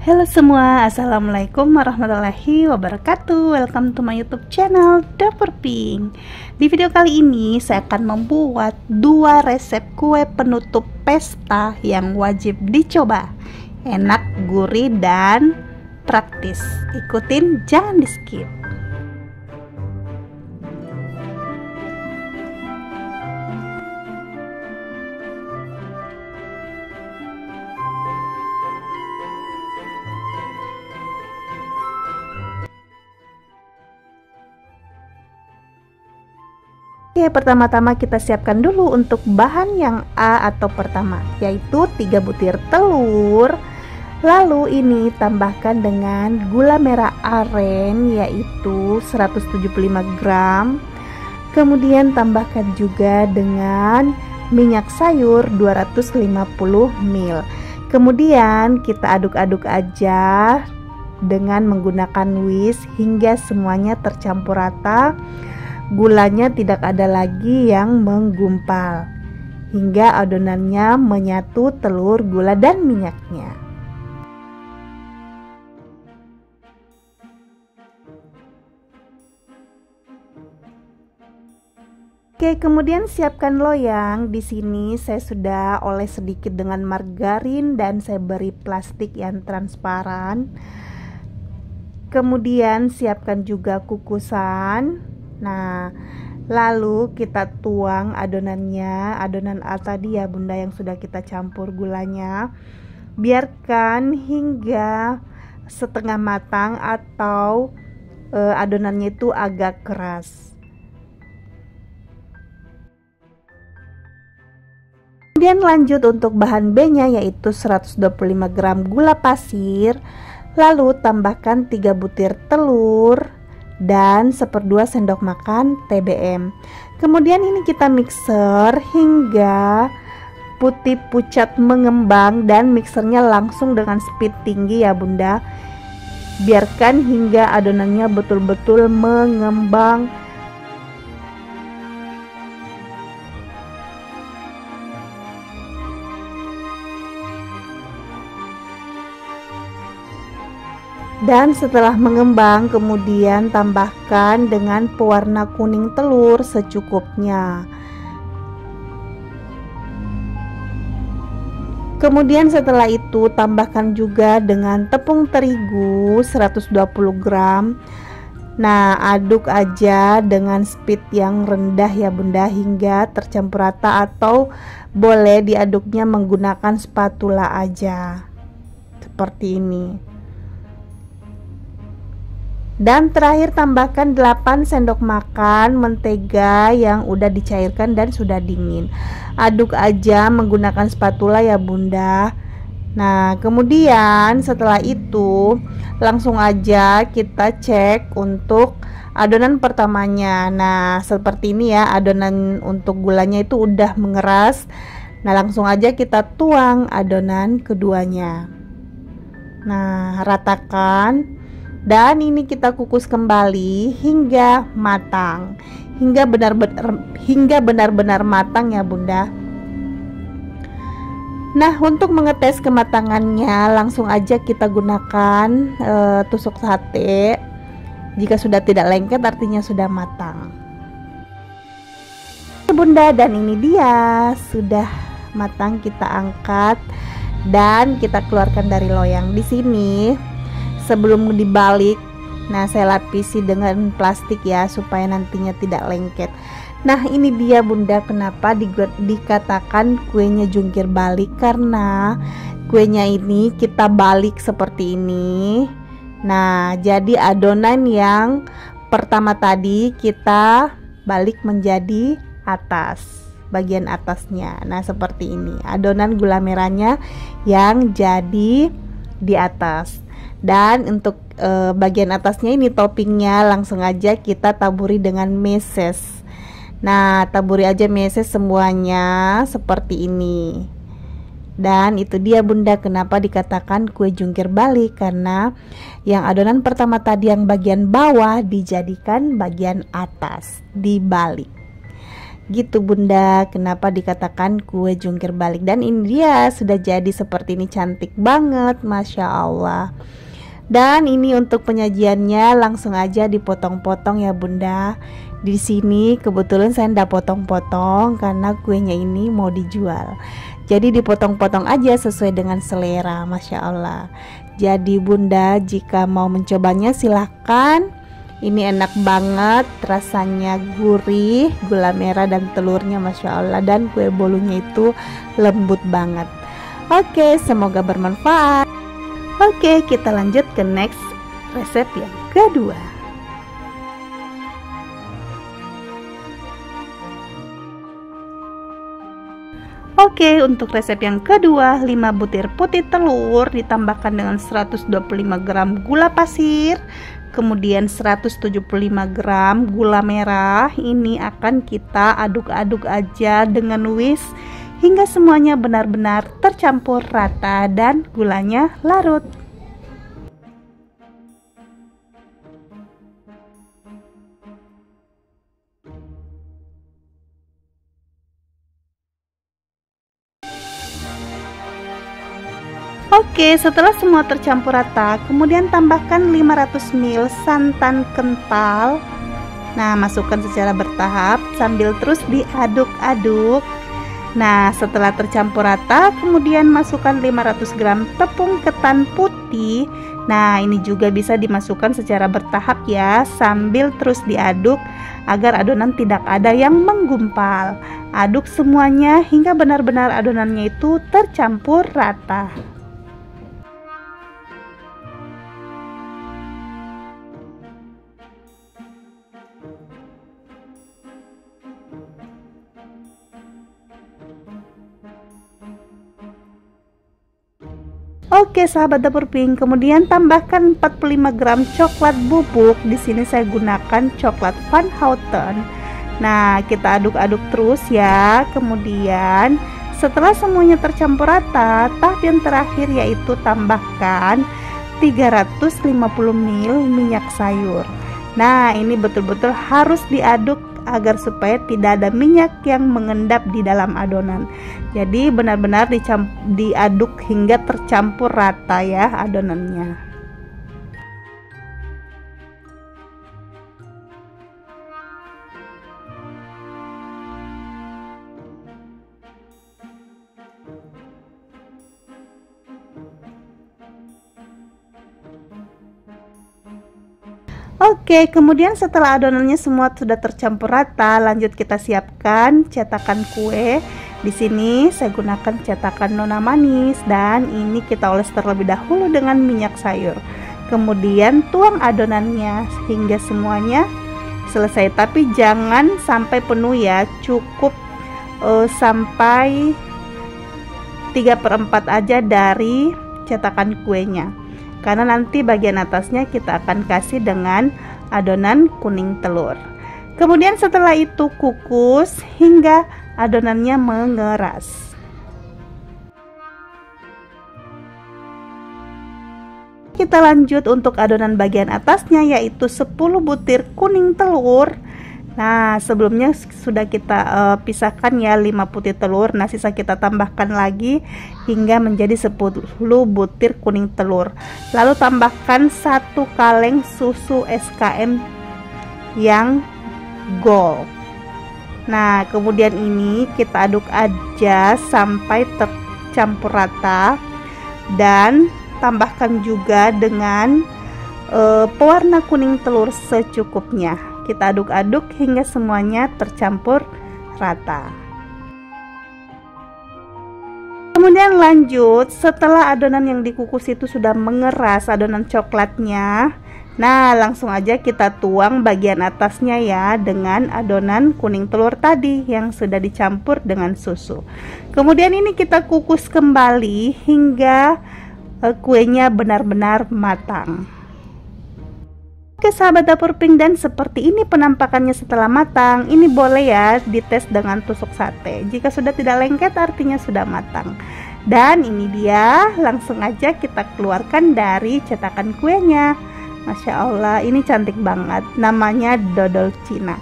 Halo semua, assalamualaikum warahmatullahi wabarakatuh. Welcome to my YouTube channel Dapur Pink. Di video kali ini saya akan membuat 2 resep kue penutup pesta yang wajib dicoba. Enak, gurih, dan praktis. Ikutin, jangan di skip. Oke, pertama-tama kita siapkan dulu untuk bahan yang A atau pertama, yaitu 3 butir telur. Lalu ini tambahkan dengan gula merah aren, yaitu 175 gram. Kemudian tambahkan juga dengan minyak sayur 250 ml. Kemudian kita aduk-aduk aja dengan menggunakan whisk hingga semuanya tercampur rata. Gulanya tidak ada lagi yang menggumpal hingga adonannya menyatu telur, gula, dan minyaknya. Oke, kemudian siapkan loyang. Di sini saya sudah oles sedikit dengan margarin dan saya beri plastik yang transparan. Kemudian siapkan juga kukusan. Nah, lalu kita tuang adonannya, adonan A tadi ya bunda yang sudah kita campur gulanya. Biarkan hingga setengah matang atau adonannya itu agak keras. Kemudian lanjut untuk bahan B-nya, yaitu 125 gram gula pasir. Lalu tambahkan 3 butir telur dan 1/2 sendok makan TBM. Kemudian ini kita mixer hingga putih pucat mengembang dan mixernya langsung dengan speed tinggi ya bunda. Biarkan hingga adonannya betul-betul mengembang. Dan setelah mengembang, kemudian tambahkan dengan pewarna kuning telur secukupnya. Kemudian setelah itu tambahkan juga dengan tepung terigu 120 gram. Nah, aduk aja dengan speed yang rendah ya bunda hingga tercampur rata, atau boleh diaduknya menggunakan spatula aja seperti ini. Dan terakhir tambahkan 8 sendok makan mentega yang udah dicairkan dan sudah dingin. Aduk aja menggunakan spatula ya bunda. Nah, kemudian setelah itu langsung aja kita cek untuk adonan pertamanya. Nah, seperti ini ya, adonan untuk gulanya itu udah mengeras. Nah, langsung aja kita tuang adonan keduanya. Nah, ratakan. Dan ini kita kukus kembali hingga matang, hingga benar-benar matang ya bunda. Nah, untuk mengetes kematangannya langsung aja kita gunakan tusuk sate. Jika sudah tidak lengket artinya sudah matang bunda. Dan ini dia sudah matang, kita angkat dan kita keluarkan dari loyang. Di sini sebelum dibalik, nah saya lapisi dengan plastik ya supaya nantinya tidak lengket. Nah, ini dia bunda kenapa dikatakan kuenya jungkir balik, karena kuenya ini kita balik seperti ini. Nah, jadi adonan yang pertama tadi kita balik menjadi atas, bagian atasnya. Nah, seperti ini adonan gula merahnya yang jadi di atas. Dan untuk bagian atasnya ini toppingnya langsung aja kita taburi dengan meses. Nah, taburi aja meses semuanya seperti ini. Dan itu dia bunda kenapa dikatakan kue jungkir balik, karena yang adonan pertama tadi yang bagian bawah dijadikan bagian atas, dibalik. Gitu Bunda, kenapa dikatakan kue jungkir balik. Dan ini dia sudah jadi seperti ini, cantik banget, Masya Allah. Dan ini untuk penyajiannya, langsung aja dipotong-potong ya Bunda. Di sini kebetulan saya ndak potong-potong karena kuenya ini mau dijual. Jadi dipotong-potong aja sesuai dengan selera, Masya Allah. Jadi Bunda, jika mau mencobanya silahkan. Ini enak banget, rasanya gurih, gula merah dan telurnya Masya Allah. Dan kue bolunya itu lembut banget. Oke, semoga bermanfaat. Oke, kita lanjut ke next resep yang kedua. Oke, untuk resep yang kedua, 5 butir putih telur ditambahkan dengan 125 gram gula pasir, kemudian 175 gram gula merah. Ini akan kita aduk-aduk aja dengan whisk hingga semuanya benar-benar tercampur rata dan gulanya larut. Oke, setelah semua tercampur rata, kemudian tambahkan 500 ml santan kental. Nah, masukkan secara bertahap sambil terus diaduk-aduk. Nah, setelah tercampur rata, kemudian masukkan 500 gram tepung ketan putih. Nah, ini juga bisa dimasukkan secara bertahap ya, sambil terus diaduk agar adonan tidak ada yang menggumpal. Aduk semuanya hingga benar-benar adonannya itu tercampur rata. Oke sahabat dapur pink, kemudian tambahkan 45 gram coklat bubuk. Di sini saya gunakan coklat Van Houten. Nah, kita aduk-aduk terus ya. Kemudian setelah semuanya tercampur rata, tahap yang terakhir yaitu tambahkan 350 ml minyak sayur. Nah, ini betul-betul harus diaduk agar supaya tidak ada minyak yang mengendap di dalam adonan. Jadi benar-benar diaduk hingga tercampur rata ya adonannya. Oke, kemudian setelah adonannya semua sudah tercampur rata, lanjut kita siapkan cetakan kue. Di sini saya gunakan cetakan Nona Manis dan ini kita oles terlebih dahulu dengan minyak sayur. Kemudian tuang adonannya hingga semuanya selesai, tapi jangan sampai penuh ya, cukup sampai 3/4 aja dari cetakan kuenya. Karena nanti bagian atasnya kita akan kasih dengan adonan kuning telur. Kemudian setelah itu kukus hingga adonannya mengeras. Kita lanjut untuk adonan bagian atasnya, yaitu 10 butir kuning telur. Nah, sebelumnya sudah kita pisahkan ya 5 butir telur. Nah, sisa kita tambahkan lagi hingga menjadi 10 butir kuning telur. Lalu tambahkan 1 kaleng susu SKM yang gold. Nah, kemudian ini kita aduk aja sampai tercampur rata dan tambahkan juga dengan pewarna kuning telur secukupnya. Kita aduk-aduk hingga semuanya tercampur rata. Kemudian lanjut, setelah adonan yang dikukus itu sudah mengeras adonan coklatnya, nah langsung aja kita tuang bagian atasnya ya dengan adonan kuning telur tadi yang sudah dicampur dengan susu. Kemudian ini kita kukus kembali hingga kuenya benar-benar matang. Oke sahabat dapur pink, dan seperti ini penampakannya setelah matang. Ini boleh ya dites dengan tusuk sate. Jika sudah tidak lengket artinya sudah matang. Dan ini dia, langsung aja kita keluarkan dari cetakan kuenya. Masya Allah, ini cantik banget. Namanya dodol Cina.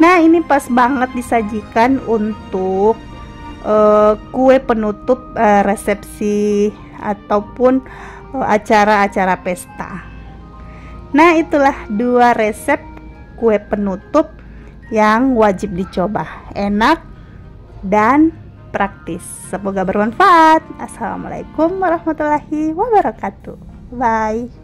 Nah, ini pas banget disajikan untuk kue penutup resepsi ataupun acara-acara pesta. Nah, itulah 2 resep kue penutup yang wajib dicoba. Enak dan praktis. Semoga bermanfaat. Assalamualaikum warahmatullahi wabarakatuh. Bye.